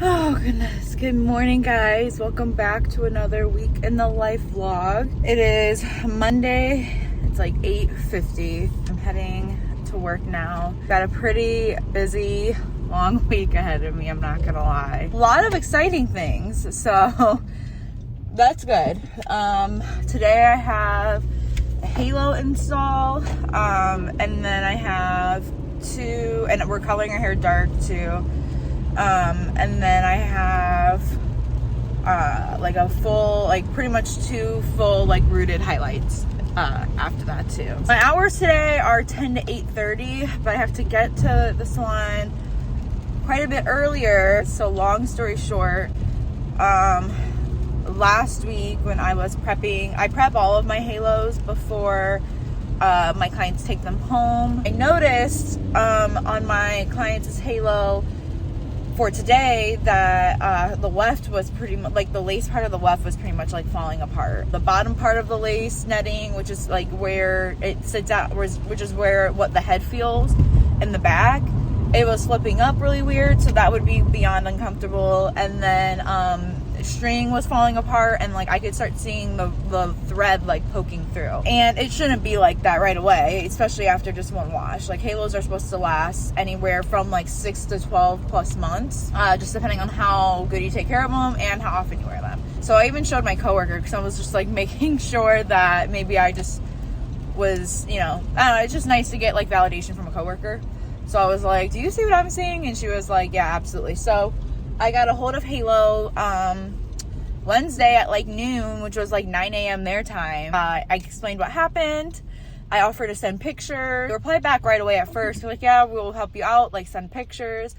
Oh goodness. Good morning, guys. Welcome back to another week in the life vlog. It is Monday. It's like 8:50. I'm heading to work now. Got a pretty busy long week ahead of me, I'm not gonna lie. A lot of exciting things, so that's good. Today I have a halo install, and then I have two, and we're coloring our hair dark too. And then I have like a full, like pretty much two full like rooted highlights after that too. My hours today are 10 to 8:30, but I have to get to the salon quite a bit earlier. So long story short, last week when I was prepping, I prep all of my halos before my clients take them home. I noticed on my clients' halo for today that the weft was pretty much like the lace part of the weft was pretty much like falling apart. The bottom part of the lace netting, which is like where it sits out, which is where what the head feels in the back, it was flipping up really weird, so that would be beyond uncomfortable. And then string was falling apart, and like I could start seeing the thread like poking through, and it shouldn't be like that right away, especially after just one wash. Like halos are supposed to last anywhere from like 6 to 12 plus months, just depending on how good you take care of them and how often you wear them. So I even showed my coworker because I was just like making sure that maybe I just was, I don't know, it's just nice to get like validation from a coworker. So I was like, do you see what I'm seeing? And she was like, yeah, absolutely. So I got a hold of Halo Wednesday at like noon, which was like 9 a.m. their time. I explained what happened. I offered to send pictures. They replied back right away at first. They're like, yeah, we'll help you out, like send pictures.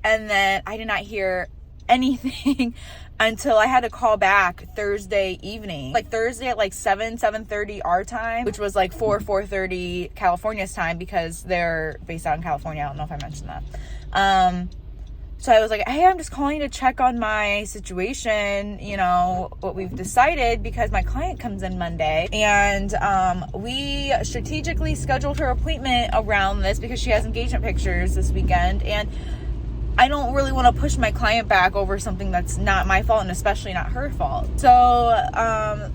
And then I did not hear anything until I had to call back Thursday evening. Like Thursday at like 7:30 our time, which was like 4:30 California's time, because they're based out in California. I don't know if I mentioned that. So I was like, hey, I'm just calling to check on my situation, what we've decided, because my client comes in Monday, and we strategically scheduled her appointment around this because she has engagement pictures this weekend, and I don't really want to push my client back over something that's not my fault, and especially not her fault. So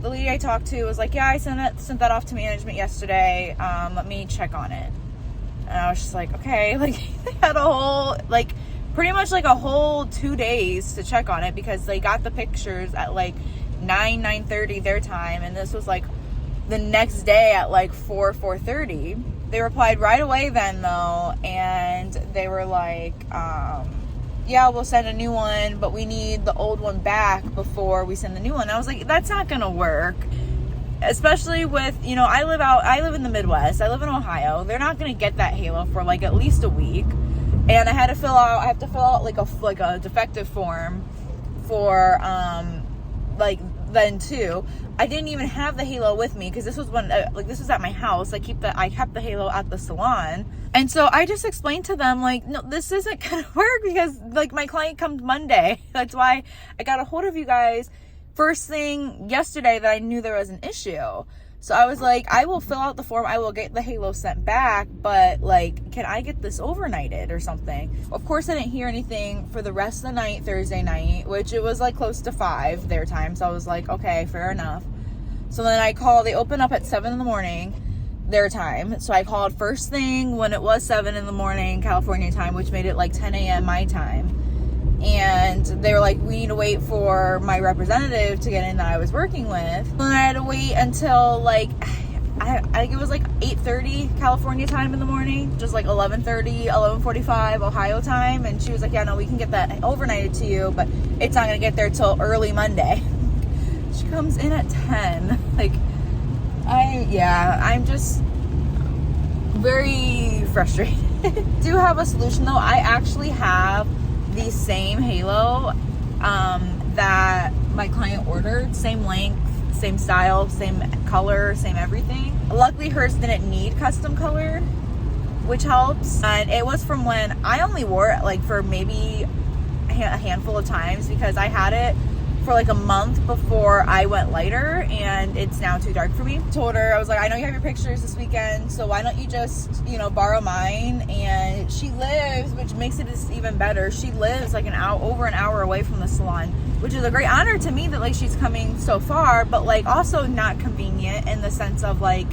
the lady I talked to was like, yeah, I sent that off to management yesterday. Let me check on it. And I was just like, okay. Like they had a whole, like pretty much like a whole 2 days to check on it, because they got the pictures at like 9:30 their time, and this was like the next day at like 4:30. They replied right away then though, and they were like, yeah, we'll send a new one, but we need the old one back before we send the new one. I was like, that's not gonna work, especially with, I live in the Midwest. I live in Ohio. They're not gonna get that halo for like at least a week. And I have to fill out like a defective form for like then too. I didn't even have the halo with me, because this was when this was at my house. I kept the halo at the salon, and so I just explained to them like, no, this isn't gonna work, because like my client comes Monday. That's why I got a hold of you guys first thing yesterday that I knew there was an issue. So I was like, I will fill out the form, I will get the halo sent back, but like, can I get this overnighted or something? Of course, I didn't hear anything for the rest of the night, Thursday night, which it was like close to 5 their time. So I was like, okay, fair enough. So then I called, they open up at 7 in the morning their time. So I called first thing when it was 7 in the morning California time, which made it like 10 a.m. my time. And they were like, we need to wait for my representative to get in that I was working with. And then I had to wait until like, I think it was like 8:30 California time in the morning, just like 11:30, 11:45 Ohio time. And she was like, yeah, no, we can get that overnighted to you, but it's not gonna get there till early Monday. She comes in at 10. Like, I'm just very frustrated. Do have a solution though. I actually have the same halo that my client ordered, same length, same style, same color, same everything. Luckily hers didn't need custom color, which helps. And it was from when I only wore it like for maybe a handful of times, because I had it for like a month before I went lighter, and it's now too dark for me. Told her, I was like, I know you have your pictures this weekend, so why don't you just, you know, borrow mine? And she lives, which makes it even better, she lives like over an hour away from the salon, which is a great honor to me that like she's coming so far, but like also not convenient in the sense of like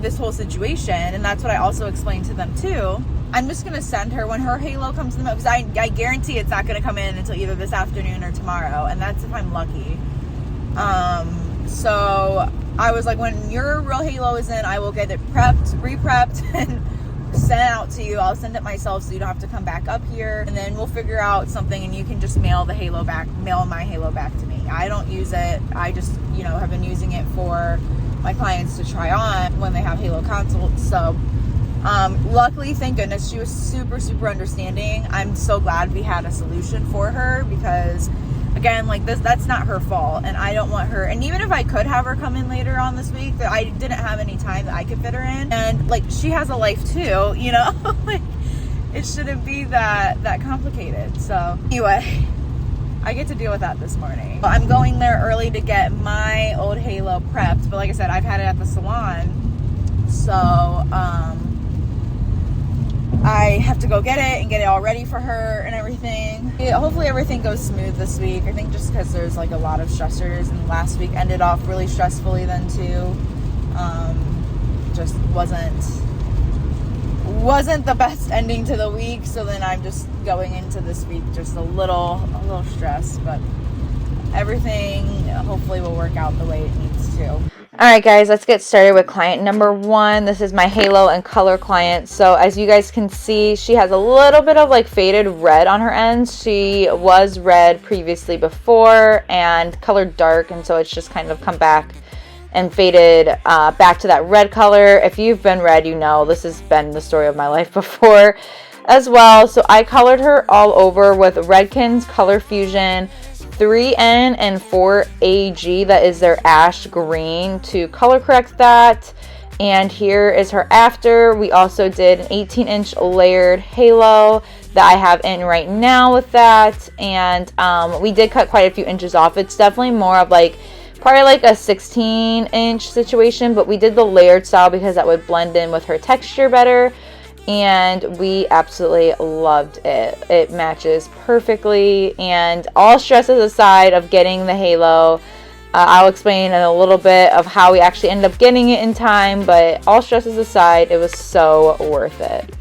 this whole situation. And that's what I also explained to them too. I'm just going to send her when her halo comes in the mail, because I guarantee it's not going to come in until either this afternoon or tomorrow, and that's if I'm lucky. So I was like, when your real halo is in, I will get it prepped, re-prepped, and sent out to you. I'll send it myself so you don't have to come back up here, and then we'll figure out something and you can just mail my halo back to me. I don't use it. I just, you know, have been using it for my clients to try on when they have halo consults. So luckily, thank goodness, she was super, super understanding. I'm so glad we had a solution for her, because again, like that's not her fault, and I don't want her, and even if I could have her come in later on this week, that I didn't have any time that I could fit her in, and like she has a life too, you know. Like it shouldn't be that complicated. So anyway, I get to deal with that this morning. I'm going there early to get my old halo prepped, but like I said, I've had it at the salon, so I have to go get it and get it all ready for her and everything. Yeah, hopefully everything goes smooth this week. I think just because there's like a lot of stressors, and last week ended off really stressfully then too. Just wasn't the best ending to the week, so then I'm just going into this week just a little stressed, but everything hopefully will work out the way it needs to. Alright guys, let's get started with client number 1. This is my halo and color client. So as you guys can see, she has a little bit of like faded red on her ends. She was red previously before and colored dark, and so it's just kind of come back and faded back to that red color. If you've been red, you know this has been the story of my life before as well. So I colored her all over with Redken's Color Fusion 3N and 4AG, that is their ash green, to color correct that. And here is her after. We also did an 18-inch layered halo that I have in right now with that, and we did cut quite a few inches off. It's definitely more of like probably like a 16-inch situation, but we did the layered style because that would blend in with her texture better, and we absolutely loved it. It matches perfectly, and all stresses aside of getting the halo, I'll explain in a little bit of how we actually ended up getting it in time, but all stresses aside, it was so worth it.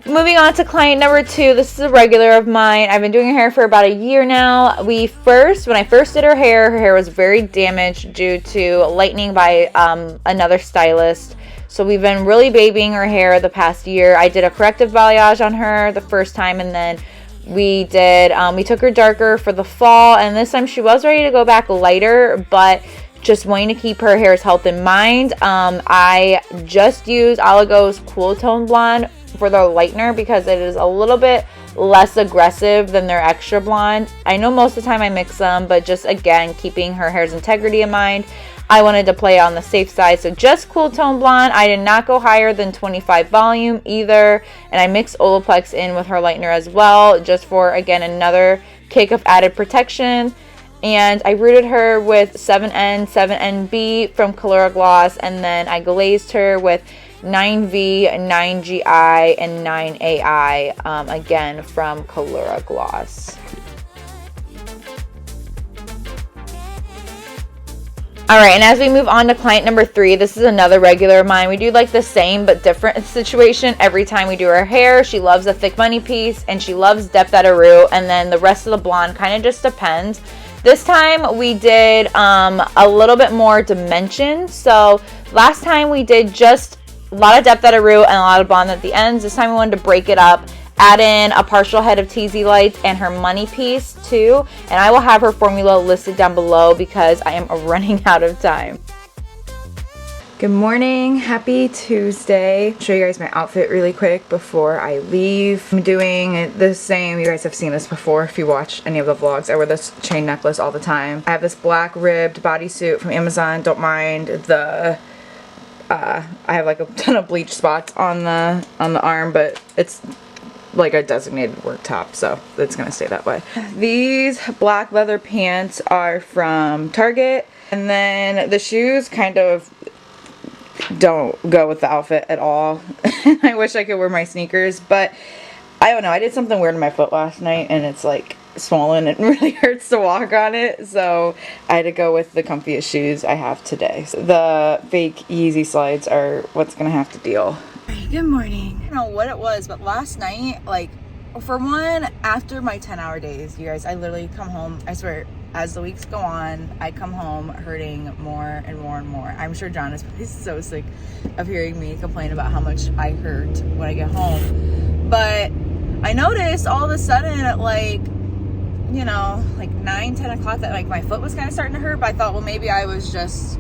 Moving on to client number 2. This is a regular of mine. I've been doing her hair for about a year now. When I first did her hair was very damaged due to lightening by another stylist. So we've been really babying her hair the past year. I did a corrective balayage on her the first time, and then we took her darker for the fall, and this time she was ready to go back lighter, but just wanting to keep her hair's health in mind. I just used Oligo's Cool Tone Blonde for their lightener because it is a little bit less aggressive than their extra blonde. I know most of the time I mix them, but just again keeping her hair's integrity in mind, I wanted to play on the safe side. So just Cool Tone Blonde. I did not go higher than 25 volume either, and I mixed Olaplex in with her lightener as well, just for again another kick of added protection. And I rooted her with 7N, 7NB from Colora Gloss, and then I glazed her with 9V, 9GI, and 9AI, again from Colora Gloss. Alright, and as we move on to client number 3, this is another regular of mine. We do like the same but different situation every time we do her hair. She loves a thick money piece, and she loves depth at her root, and then the rest of the blonde kind of just depends. This time we did a little bit more dimension. So last time we did just a lot of depth at a root and a lot of blonde at the ends. This time we wanted to break it up, add in a partial head of TZ lights and her money piece too. And I will have her formula listed down below because I am running out of time. Good morning, happy Tuesday. I'll show you guys my outfit really quick before I leave. I'm doing the same, you guys have seen this before if you watch any of the vlogs. I wear this chain necklace all the time. I have this black ribbed bodysuit from Amazon. Don't mind the, I have like a ton of bleach spots on the arm, but it's like a designated work top, so it's gonna stay that way. These black leather pants are from Target, and then the shoes kind of don't go with the outfit at all. I wish I could wear my sneakers, but I don't know, I did something weird to my foot last night and it's like swollen. It really hurts to walk on it, so I had to go with the comfiest shoes I have today. So the fake Yeezy slides are what's gonna have to deal. Good morning. I don't know what it was, but last night, like, for one, after my 10-hour days, you guys, I literally come home, I swear, as the weeks go on, I come home hurting more and more and more. I'm sure John is probably so sick of hearing me complain about how much I hurt when I get home. But I noticed all of a sudden at like, you know, like 9-10 o'clock that like my foot was kind of starting to hurt, but I thought, well, maybe I was just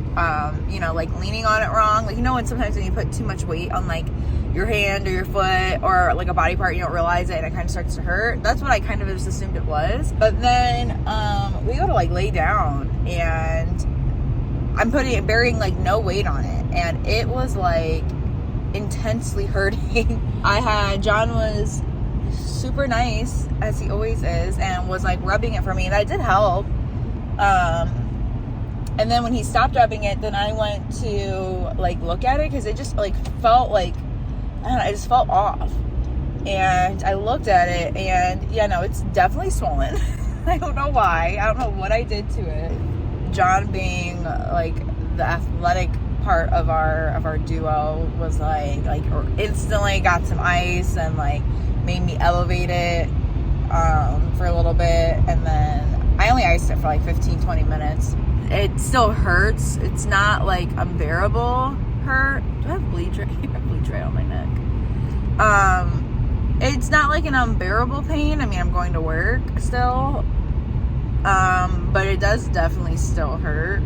you know, like leaning on it wrong. Like, you know, when sometimes when you put too much weight on like your hand or your foot or like a body part, you don't realize it and it kind of starts to hurt. That's what I kind of just assumed it was. But then we go to like lay down and I'm bearing like no weight on it, and it was like intensely hurting. John was super nice, as he always is, and was like rubbing it for me. That did help. And then when he stopped rubbing it, then I went to like look at it because it just like felt like, I don't know, it just felt off. And I looked at it and yeah, no, it's definitely swollen. I don't know why. I don't know what I did to it. John, being like the athletic part of our duo, was like instantly got some ice and like made me elevate it for a little bit, and then I only iced it for like 15-20 minutes. It still hurts. It's not like unbearable hurt. Do I have bleach right here? I have bleach right on my neck. It's not like an unbearable pain. I mean, I'm going to work still, but it does definitely still hurt.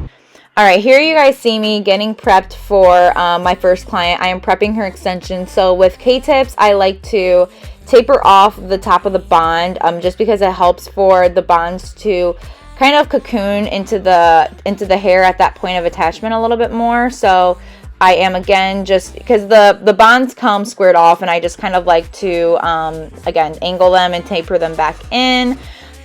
All right, here you guys see me getting prepped for my first client. I am prepping her extension. So with K-tips, I like to taper off the top of the bond, just because it helps for the bonds to kind of cocoon into the hair at that point of attachment a little bit more. So I am, again, just because the bonds come squared off, and I just kind of like to again angle them and taper them back in.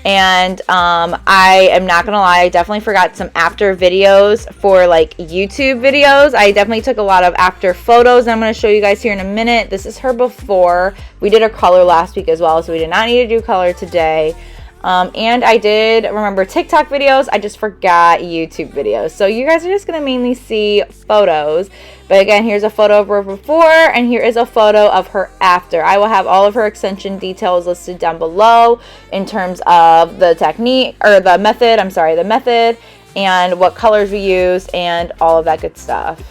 And I am not gonna lie, I definitely forgot some after videos for like YouTube videos. I definitely took a lot of after photos, and I'm gonna show you guys here in a minute. This is her before. We did her color last week as well, so we did not need to do color today. And I did remember TikTok videos. I just forgot YouTube videos. So you guys are just going to mainly see photos. But again, here's a photo of her before, and here is a photo of her after. I will have all of her extension details listed down below in terms of the technique, or the method, and what colors we use, and all of that good stuff.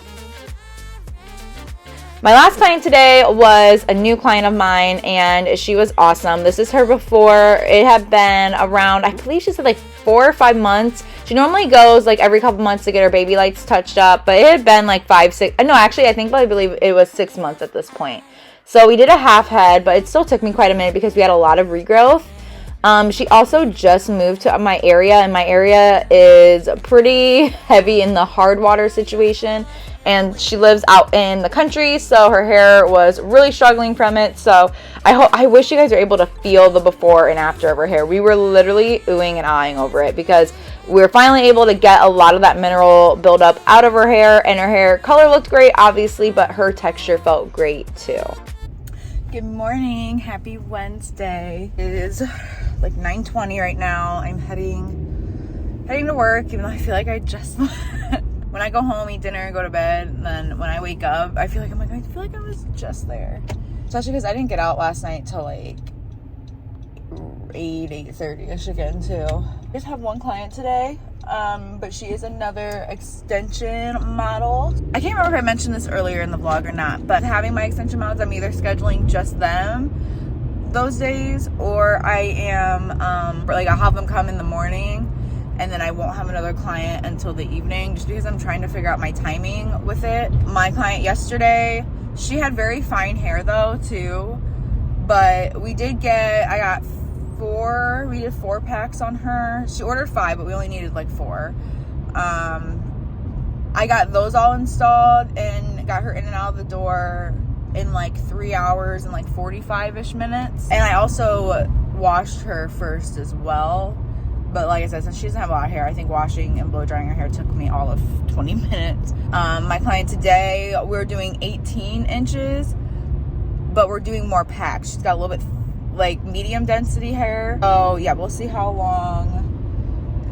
My last client today was a new client of mine, and she was awesome. This is her before. It had been around, I believe she said like 4 or 5 months. She normally goes like every couple months to get her baby lights touched up, but it had been like 5, 6, no, actually I believe it was 6 months at this point. So we did a half head, but it still took me quite a minute because we had a lot of regrowth. She also just moved to my area, and my area is pretty heavy in the hard water situation, and she lives out in the country, so her hair was really struggling from it. So I wish you guys were able to feel the before and after of her hair. We were literally oohing and eyeing over it because we were finally able to get a lot of that mineral buildup out of her hair, and her hair color looked great, obviously, but her texture felt great too. Good morning, happy Wednesday. It is like 9:20 right now. I'm heading to work, even though I feel like I just when I go home, eat dinner, go to bed, and then when I wake up, I feel like I was just there. Especially because I didn't get out last night till like 8:30ish again too. I just have one client today, but she is another extension model. I can't remember if I mentioned this earlier in the vlog or not, but having my extension models, I'm either scheduling just them those days, or I am like I'll have them come in the morning and then I won't have another client until the evening, just because I'm trying to figure out my timing with it. My client yesterday, she had very fine hair though too, but we did we did 4 packs on her. She ordered 5, but we only needed like 4. I got those all installed and got her in and out of the door in like 3 hours and like 45-ish minutes. And I also washed her first as well. But like I said, since she doesn't have a lot of hair, I think washing and blow drying her hair took me all of 20 minutes. My client today, we're doing 18 inches, but we're doing more packs. She's got a little bit like medium density hair. So yeah, we'll see how long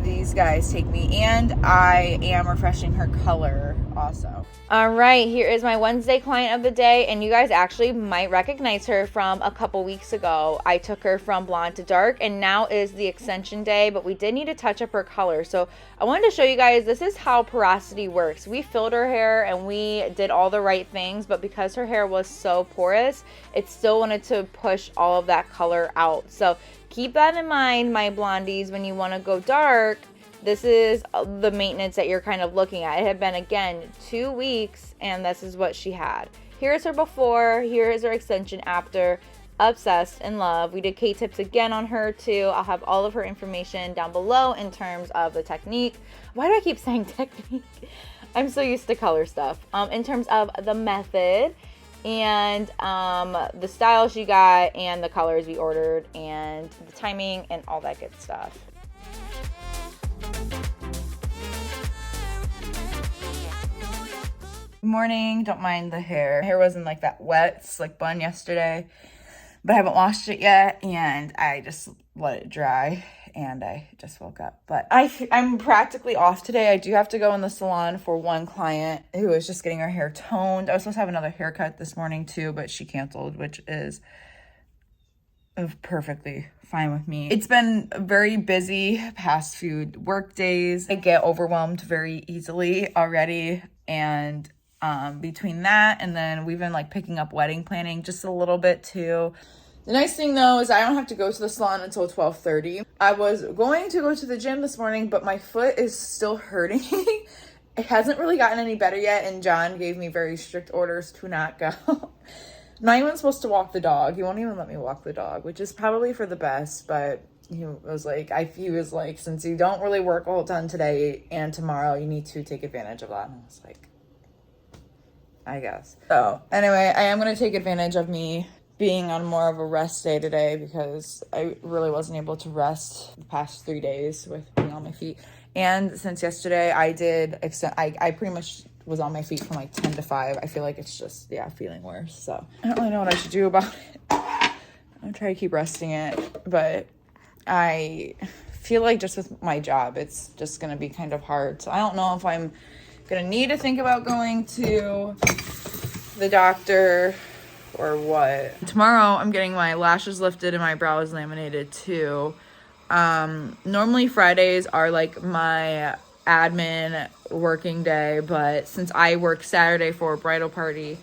these guys take me. And I am refreshing her color also. All right, here is my Wednesday client of the day, and you guys actually might recognize her from a couple weeks ago. I took her from blonde to dark, and now is the extension day, but we did need to touch up her color. So I wanted to show you guys, this is how porosity works. We filled her hair and we did all the right things, but because her hair was so porous, it still wanted to push all of that color out. So keep that in mind, my blondies, when you want to go dark. This is the maintenance that you're kind of looking at. It had been, again, 2 weeks, and this is what she had. Here's her before. Here is her extension after. Obsessed, in love. We did K-tips again on her, too. I'll have all of her information down below in terms of the technique. Why do I keep saying technique? I'm so used to color stuff. In terms of the method and the style she got and the colors we ordered and the timing and all that good stuff. Morning. Don't mind the hair. Hair wasn't like that wet, slick bun yesterday, but I haven't washed it yet, and I just let it dry, and I just woke up. But I'm practically off today. I do have to go in the salon for one client who is just getting her hair toned. I was supposed to have another haircut this morning too, but she canceled, which is perfectly fine with me. It's been very busy past few work days. I get overwhelmed very easily already, and between that and then we've been like picking up wedding planning just a little bit too. The nice thing though is I don't have to go to the salon until 12:30. I was going to go to the gym this morning, but my foot is still hurting. It hasn't really gotten any better yet, and John gave me very strict orders to not go. I'm not even supposed to walk the dog. He won't even let me walk the dog, which is probably for the best, but he was like, since you don't really work a whole ton today and tomorrow, you need to take advantage of that. And I was like, I guess. So anyway, I am going to take advantage of me being on more of a rest day today, because I really wasn't able to rest the past 3 days with being on my feet. And since yesterday I pretty much was on my feet from like 10 to 5. I feel like it's just, feeling worse. So I don't really know what I should do about it. I'm trying to keep resting it, but I feel like just with my job, it's just going to be kind of hard. So I don't know if I'm going to need to think about going to the doctor or what. Tomorrow I'm getting my lashes lifted and my brows laminated too. Normally Fridays are like my admin working day, but since I work Saturday for a bridal party,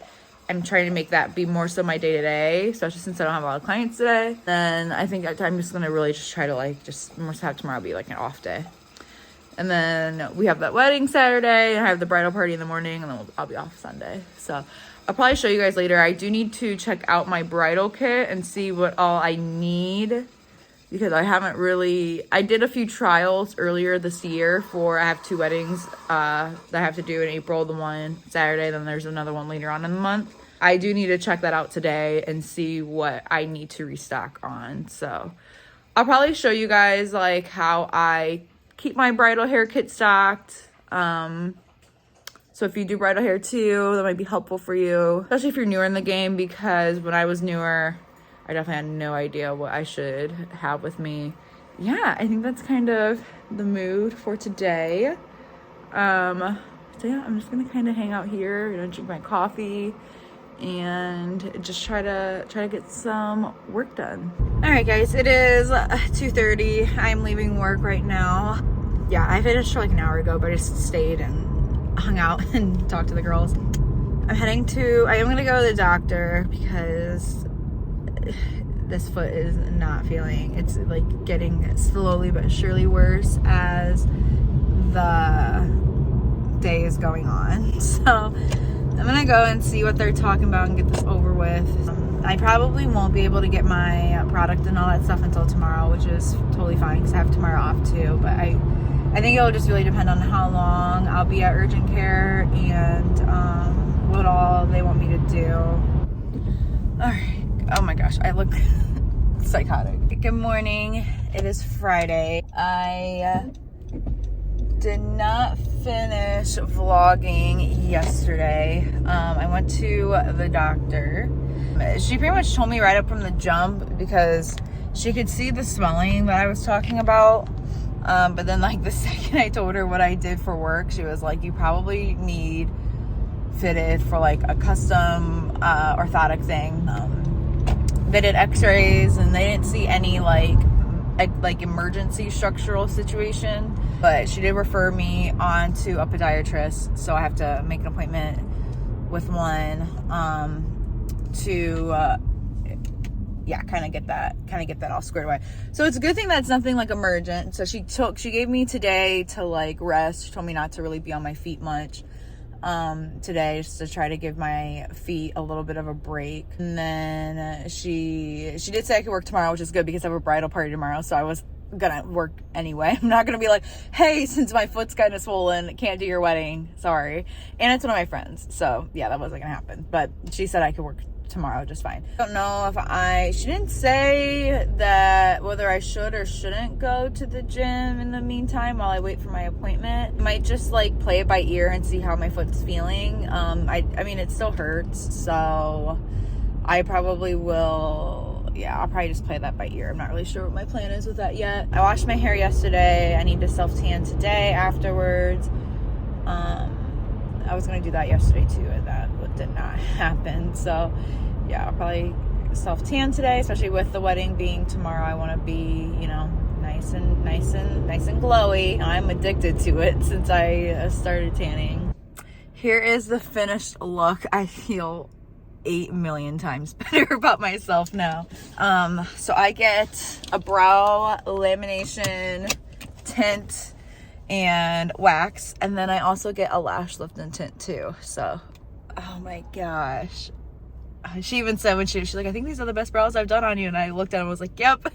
I'm trying to make that be more so my day-to-day, especially since I don't have a lot of clients today. Then I think I'm just gonna really just try to like just more so have tomorrow be like an off day. And then we have that wedding Saturday, and I have the bridal party in the morning, and then I'll be off Sunday. So I'll probably show you guys later. I do need to check out my bridal kit and see what all I need, because I did a few trials earlier this year I have 2 weddings that I have to do in April, the one Saturday, then there's another one later on in the month. I do need to check that out today and see what I need to restock on. So I'll probably show you guys like how I keep my bridal hair kit stocked. So if you do bridal hair too, that might be helpful for you, especially if you're newer in the game, because when I was newer, I definitely had no idea what I should have with me. Yeah, I think that's kind of the mood for today. So yeah, I'm just gonna kind of hang out here, drink my coffee, and just try to get some work done. All right, guys, it is 2:30. I'm leaving work right now. Yeah, I finished like an hour ago, but I just stayed and hung out and talked to the girls. I am gonna go to the doctor because this foot is not feeling, it's like getting slowly but surely worse as the day is going on. So I'm gonna go and see what they're talking about and get this over with. I probably won't be able to get my product and all that stuff until tomorrow, which is totally fine because I have tomorrow off too. But I think it'll just really depend on how long I'll be at urgent care and what all they want me to do. All right. Oh my gosh, I look psychotic. Good morning. It is Friday. I did not finish vlogging yesterday. I went to the doctor. She pretty much told me right up from the jump because she could see the swelling that I was talking about. But then like the second I told her what I did for work, she was like, you probably need fitted for like a custom orthotic thing. They did x-rays and they didn't see any like emergency structural situation, but she did refer me on to a podiatrist, so I have to make an appointment with one to kind of get that all squared away. So it's a good thing that's nothing like emergent. So she gave me today to like rest. She told me not to really be on my feet much today, just to try to give my feet a little bit of a break. And then she did say I could work tomorrow, which is good because I have a bridal party tomorrow, so I was gonna work anyway. I'm not gonna be like, hey, since my foot's kind of swollen, can't do your wedding, sorry. And it's one of my friends, so yeah, that wasn't gonna happen. But she said I could work tomorrow just fine. I don't know if she didn't say that whether I should or shouldn't go to the gym in the meantime while I wait for my appointment. I might just like play it by ear and see how my foot's feeling. I mean it still hurts, so I probably will, I'll probably just play that by ear. I'm not really sure what my plan is with that yet. I washed my hair yesterday. I need to self-tan today afterwards. I was gonna do that yesterday too, and that did not happen. So yeah, I'll probably self-tan today, especially with the wedding being tomorrow. I want to be, nice and glowy. I'm addicted to it since I started tanning. Here is the finished look. I feel 8 million times better about myself now. So I get a brow lamination tint and wax, and then I also get a lash lift and tint too. So oh my gosh, she even said when she's like, I think these are the best brows I've done on you, and I looked at her and was like, yep,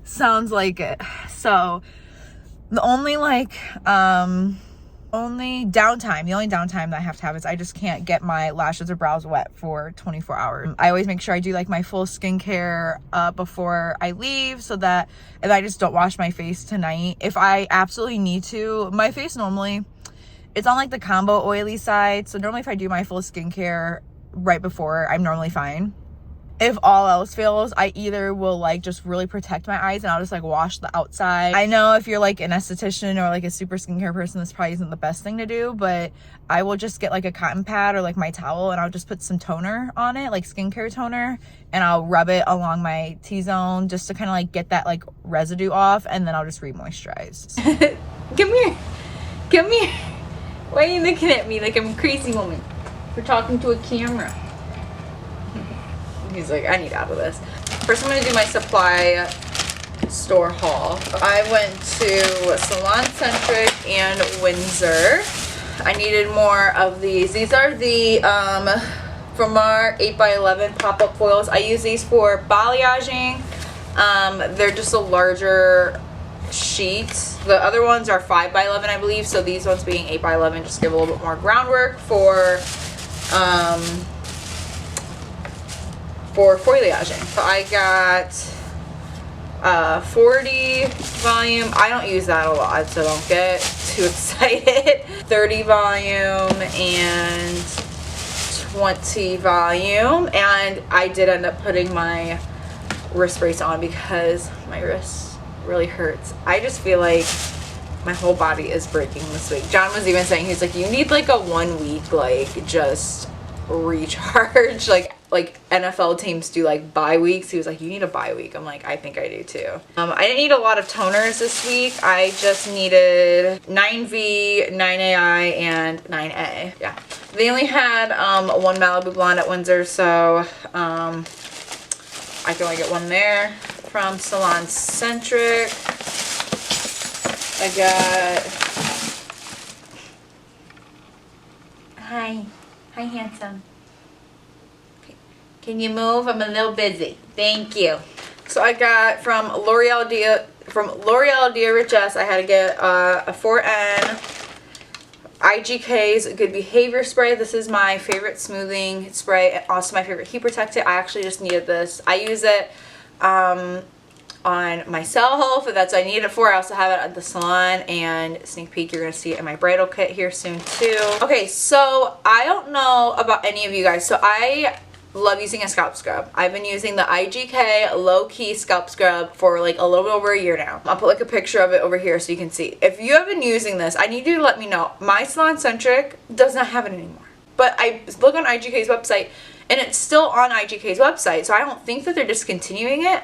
sounds like it. So the only downtime that I have to have is I just can't get my lashes or brows wet for 24 hours. I always make sure I do like my full skincare before I leave, so that if I just don't wash my face tonight, if I absolutely need to, my face normally, it's on like the combo oily side. So normally if I do my full skincare right before, I'm normally fine. If all else fails, I either will like just really protect my eyes and I'll just like wash the outside. I know if you're like an esthetician or like a super skincare person, this probably isn't the best thing to do, but I will just get like a cotton pad or like my towel and I'll just put some toner on it, like skincare toner, and I'll rub it along my T-zone just to kind of like get that like residue off, and then I'll just re-moisturize. Come here. Why are you looking at me like I'm a crazy woman for talking to a camera? He's like, I need out of this. First, I'm going to do my supply store haul. I went to Salon Centric and Windsor. I needed more of these. These are the from our 8x11 pop-up foils. I use these for balayaging. They're just a larger sheet. The other ones are 5x11, I believe. So these ones being 8x11 just give a little bit more groundwork for foliaging. So I got 40 volume. I don't use that a lot, so don't get too excited. 30 volume and 20 volume. And I did end up putting my wrist brace on because my wrist really hurts. I just feel like my whole body is breaking this week. John was even saying, he's like, you need like a 1 week like just recharge, like NFL teams do like bye weeks. He was like, you need a bye week. I'm like, I think I do too. I didn't need a lot of toners this week. I just needed 9V, 9AI, and 9A. Yeah, they only had one Malibu blonde at Windsor, so I can only get one there. From Salon Centric, I got, hi handsome. Can you move? I'm a little busy. Thank you. So I got from L'Oreal Dia Richesse, I had to get a 4N IGK's Good Behavior Spray. This is my favorite smoothing spray, also my favorite heat protectant. I actually just needed this. I use it on myself, that's what I need it for. I also have it at the salon, and sneak peek, you're going to see it in my bridal kit here soon too. Okay, so I don't know about any of you guys, so I love using a scalp scrub. I've been using the IGK Low Key Scalp Scrub for like a little bit over a year now. I'll put like a picture of it over here so you can see. If you have been using this, I need you to let me know. My Salon Centric does not have it anymore. But I look on IGK's website and it's still on IGK's website, so I don't think that they're discontinuing it.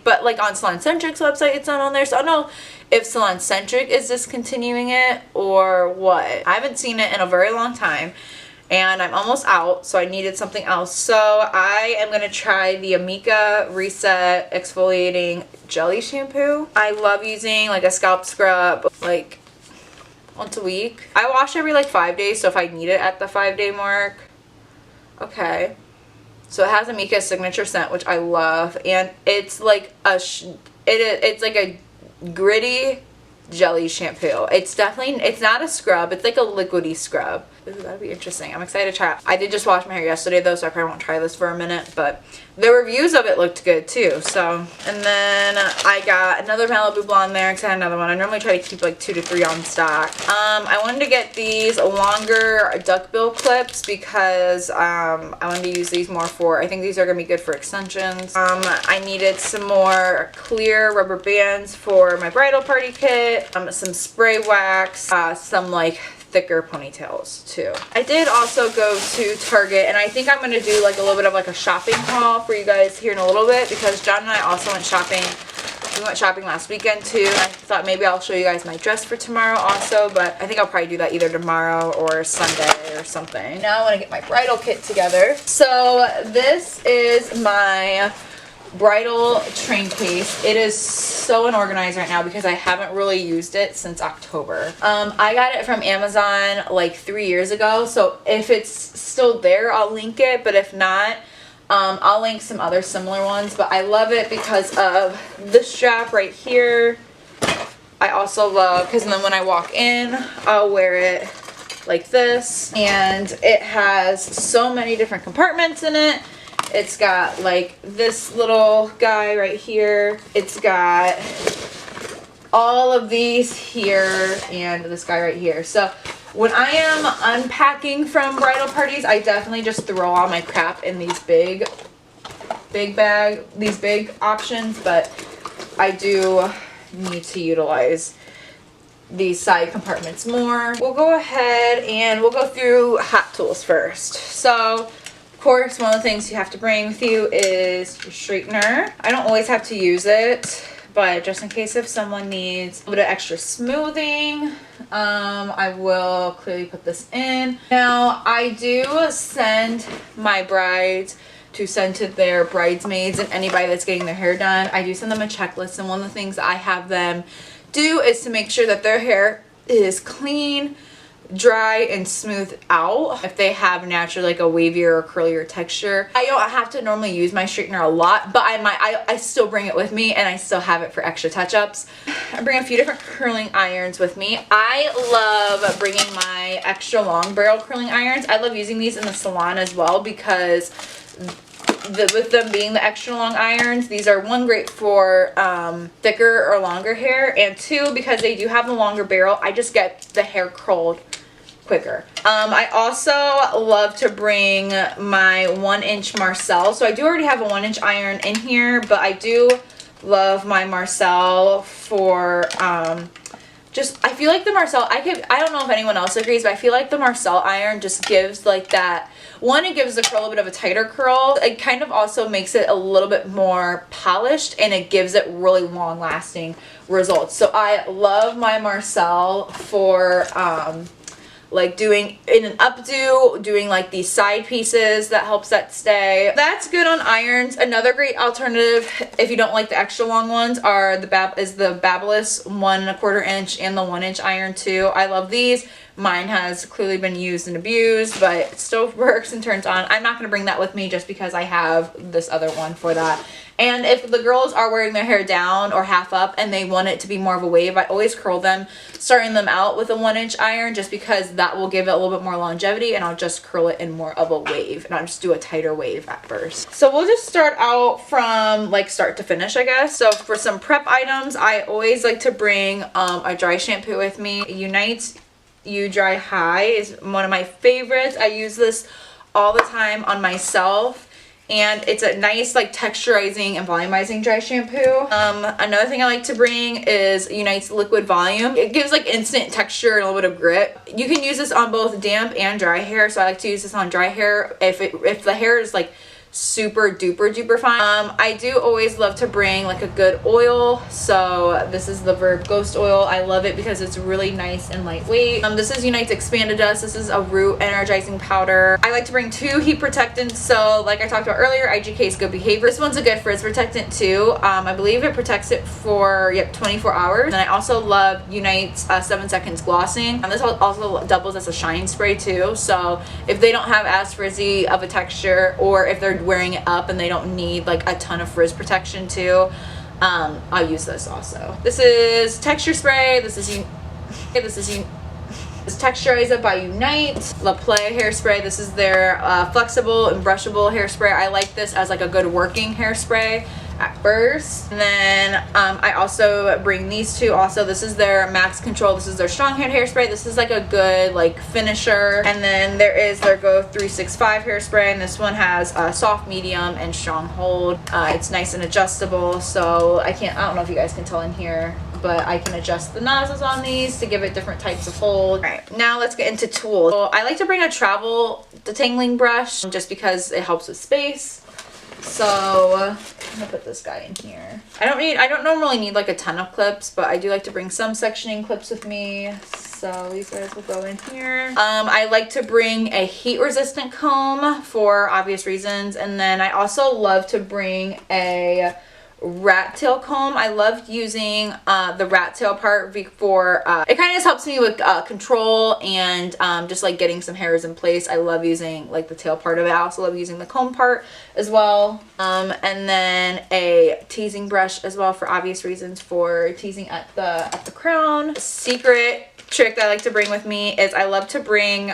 But like on Salon Centric's website, it's not on there, so I don't know if Salon Centric is discontinuing it or what. I haven't seen it in a very long time. And I'm almost out, so I needed something else. So I am going to try the Amika Reset Exfoliating Jelly Shampoo. I love using like a scalp scrub like once a week. I wash every like 5 days, so if I need it at the 5-day mark. Okay. So it has Amika's signature scent, which I love. And it's like it's like a gritty jelly shampoo. It's not a scrub, it's like a liquidy scrub. Ooh, that'll be interesting. I'm excited to try it. I did just wash my hair yesterday though, so I probably won't try this for a minute, but the reviews of it looked good too. So, and then I got another Malibu Blonde there because I had another one. I normally try to keep like 2 to 3 on stock. I wanted to get these longer duckbill clips because I wanted to use these more for, I think these are going to be good for extensions. I needed some more clear rubber bands for my bridal party kit, some spray wax, some like thicker ponytails too. I did also go to Target, and I think I'm going to do like a little bit of like a shopping haul for you guys here in a little bit because John and I also went shopping. We went shopping last weekend too. I thought maybe I'll show you guys my dress for tomorrow also, but I think I'll probably do that either tomorrow or Sunday or something. Now I want to get my bridal kit together. So this is my Bridal Traincase. It is so unorganized right now because I haven't really used it since October. I got it from Amazon like 3 years ago, so if it's still there, I'll link it, but if not, I'll link some other similar ones. But I love it because of the strap right here. I also love, because then when I walk in, I'll wear it like this, and it has so many different compartments in it. It's got like this little guy right here. It's got all of these here and this guy right here. So when I am unpacking from bridal parties, I definitely just throw all my crap in these big options, but I do need to utilize these side compartments more. We'll go ahead and we'll go through hot tools first. So of course, one of the things you have to bring with you is your straightener. I don't always have to use it, but just in case if someone needs a little bit of extra smoothing, I will clearly put this in. Now, I do send my brides to send to their bridesmaids and anybody that's getting their hair done. I do send them a checklist, and one of the things I have them do is to make sure that their hair is clean, dry, and smooth out. If they have naturally like a wavier or curlier texture, I don't have to normally use my straightener a lot, but I still bring it with me, and I still have it for extra touch-ups. I bring a few different curling irons with me. I love bringing my extra long barrel curling irons. I love using these in the salon as well because with them being the extra long irons, these are one, great for thicker or longer hair, and two, because they do have the longer barrel, I just get the hair curled quicker. I also love to bring my 1-inch Marcel. So I do already have a 1-inch iron in here, but I do love my Marcel for just, I feel like the Marcel, I don't know if anyone else agrees, but I feel like the Marcel iron just gives like that, one, it gives the curl a bit of a tighter curl. It kind of also makes it a little bit more polished, and it gives it really long lasting results. So I love my Marcel for like doing in an updo, doing like these side pieces, that helps that stay. That's good on irons. Another great alternative, if you don't like the extra long ones, are the Babyliss 1¼ inch and the 1 inch iron too. I love these. Mine has clearly been used and abused, but it still works and turns on. I'm not going to bring that with me just because I have this other one for that. And if the girls are wearing their hair down or half up and they want it to be more of a wave, I always curl them, starting them out with a 1 inch iron, just because that will give it a little bit more longevity, and I'll just curl it in more of a wave, and I'll just do a tighter wave at first. So we'll just start out from like start to finish, I guess. So for some prep items, I always like to bring a dry shampoo with me. Unite You Dry High is one of my favorites. I use this all the time on myself, and it's a nice like texturizing and volumizing dry shampoo. Another thing I like to bring is Unite's Liquid Volume. It gives like instant texture and a little bit of grip. You can use this on both damp and dry hair, so I like to use this on dry hair if the hair is like super duper fine. I do always love to bring like a good oil. So this is the Verb Ghost Oil. I love it because it's really nice and lightweight. This is Unite's Expanded Dust. This is a root energizing powder. I like to bring 2 heat protectants. So like I talked about earlier, IGK's Good Behavior. This one's a good frizz protectant too. I believe it protects it for 24 hours. And I also love Unite's 7 Seconds Glossing. This also doubles as a shine spray too. So if they don't have as frizzy of a texture, or if they're wearing it up and they don't need like a ton of frizz protection too, I'll use this also. This is texture spray. This is Texturizer by Unite. La Play hairspray. This is their flexible and brushable hairspray. I like this as like a good working hairspray at first. And then I also bring these two also. This is their Max Control. This is their strong hair hairspray. This is like a good like finisher. And then there is their Go 365 hairspray, and this one has soft, medium, and strong hold. It's nice and adjustable, so I don't know if you guys can tell in here, but I can adjust the nozzles on these to give it different types of hold. All right, now let's get into tools. So I like to bring a travel detangling brush just because it helps with space. So I'm gonna put this guy in here. I don't normally need like a ton of clips, but I do like to bring some sectioning clips with me. So these guys will go in here. I like to bring a heat resistant comb for obvious reasons. And then I also love to bring a rat tail comb. I love using the rat tail part for it kind of just helps me with control and just like getting some hairs in place. I love using like the tail part of it. I also love using the comb part as well. And then a teasing brush as well for obvious reasons, for teasing at the crown. Secret trick that I like to bring with me is I love to bring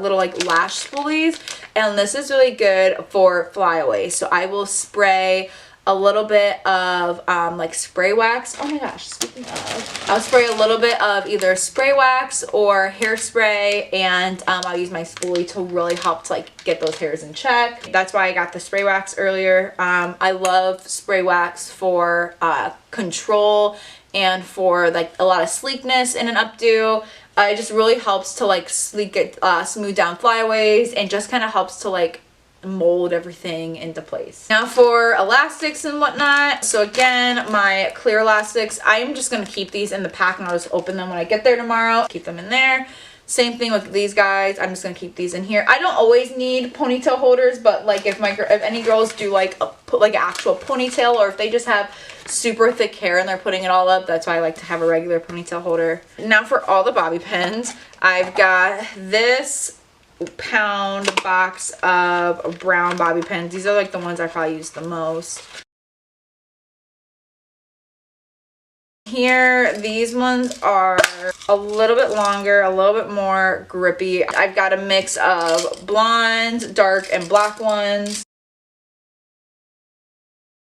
little like lash spoolies, and this is really good for flyaways. So I will spray a little bit of like spray wax. Oh my gosh, speaking of, I'll spray a little bit of either spray wax or hairspray, and I'll use my spoolie to really help to like get those hairs in check. That's why I got the spray wax earlier. I love spray wax for control and for like a lot of sleekness in an updo. It just really helps to like smooth down flyaways, and just kind of helps to like mold everything into place. Now for elastics and whatnot. So again, my clear elastics, I'm just going to keep these in the pack, and I'll just open them when I get there tomorrow. Keep them in there. Same thing with these guys. I'm just going to keep these in here. I don't always need ponytail holders, but like if any girls do like put like an actual ponytail, or if they just have super thick hair and they're putting it all up, that's why I like to have a regular ponytail holder. Now for all the bobby pins, I've got this pound box of brown bobby pins. These are like the ones I probably use the most. Here, these ones are a little bit longer, a little bit more grippy. I've got a mix of blonde, dark, and black ones.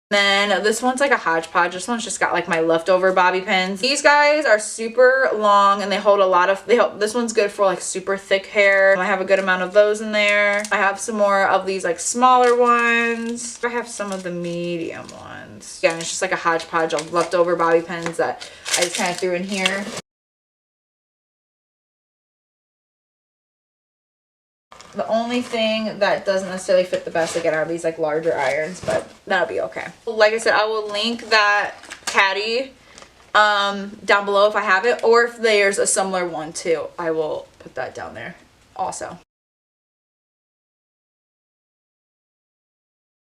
Then this one's like a hodgepodge. This one's just got like my leftover bobby pins. These guys are super long, and they hold a lot of, this one's good for like super thick hair. I have a good amount of those in there. I have some more of these like smaller ones. I have some of the medium ones. Again, it's just like a hodgepodge of leftover bobby pins that I just kind of threw in here. The only thing that doesn't necessarily fit the best again are these like larger irons, but that'll be okay. Like I said, I will link that caddy down below if I have it, or if there's a similar one too, I will put that down there also.